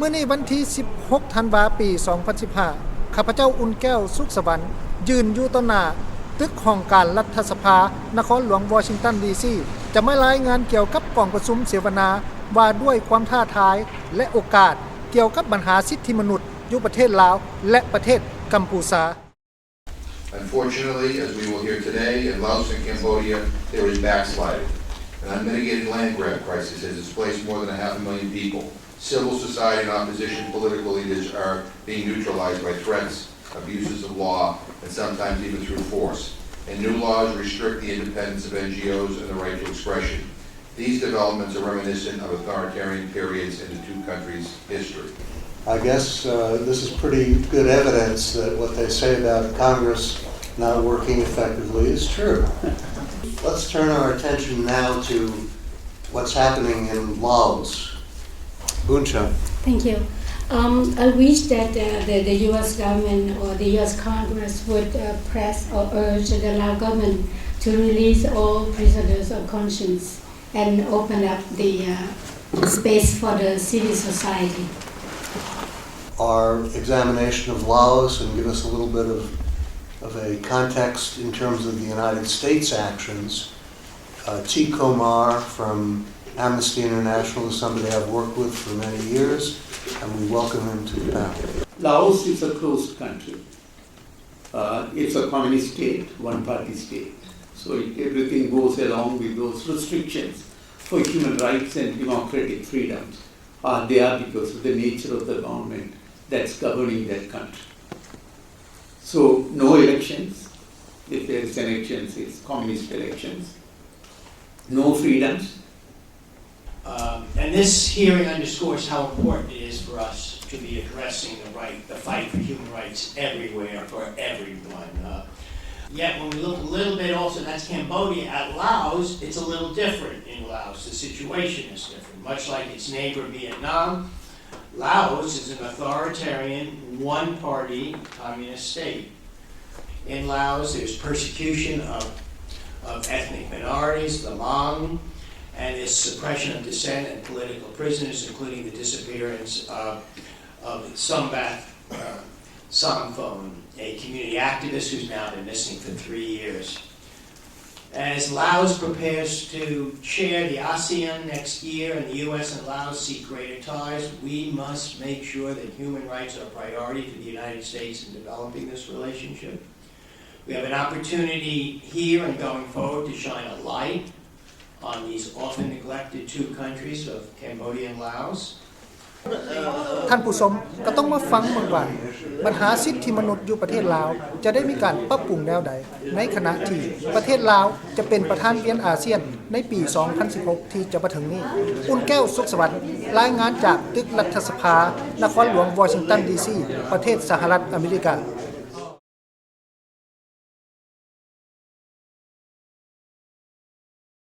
มื้อนี้วันที่16ธันวาคมปี2015ข้าพเจ้าอุ่นแก้วสุขสวรรค์ยืนอยู่ต่อหน้าตึกห้องการรัฐสภานครหลวงวอชิงตันดีซีจะมารายงานเกี่ยวกับกองประชุมเสวนาว่าด้วยความท้าทายและโอกาสเกี่ยวกับปัญหาสิทธิมนุษย์อยู่ประเทศลาวและประเทศกัมพูชา Unfortunately, as we will hear today, in Laos and Cambodia, there is backsliding. An unmitigated land grab crisis has displaced more than 500,000 people. Civil society and opposition political leaders are being neutralized by threats, abuses of law, and sometimes even through force. And new laws restrict the independence of NGOs and the right to expression. These developments are reminiscent of authoritarian periods in the two countries' history. I guess this is pretty good evidence that what they say about Congress not working effectively is true. Let's turn our attention now to what's happening in Laos. Buncha. Thank you. I wish that the U.S. government or the U.S. Congress would press or urge the Lao government to release all prisoners of conscience and open up the space for the civil society. Our examination of Laos and give us a little bit of a context in terms of the United States actions. T. Komar from Amnesty International is somebody I've worked with for many years, and we welcome him to the panel. Laos is a closed country. It's a communist state, one-party state. So everything goes along with those restrictions for human rights and democratic freedoms are there because of the nature of the government that's governing that country. So no elections. If there is elections, it's communist elections. No freedoms. And this hearing underscores how important it is for us to be addressing the fight for human rights everywhere for everyone. Yet when we look a little bit also, that's Cambodia. At Laos, it's a little different in Laos. The situation is different. Much like its neighbor Vietnam, Laos is an authoritarian, one-party communist state. In Laos, there's persecution of ethnic minorities, the Hmong, and there's suppression of dissent and political prisoners, including the disappearance of Sombath Somphone, a community activist who's now been missing for 3 years. As Laos prepares to chair the ASEAN next year and the U.S. and Laos seek greater ties, we must make sure that human rights are a priority for the United States in developing this relationship. We have an opportunity here and going forward to shine a light on these often neglected two countries of Cambodia and Laos. ท่านผู้ชมก็ต้องมาฟังมันว่าปัญหาสิทธิมนุษย์อยู่ประเทศลาวจะได้มีการปรับปรุงแนวใดในขณะที่ประเทศลาวจะเป็นประธานเวียนอาเซียนในปี 2016 ที่จะมาถึงนี้อุ่นแก้วสุขสวัสดิ์รายงานจากตึกรัฐสภานครหลวงวอชิงตันดีซีประเทศสหรัฐอเมริกา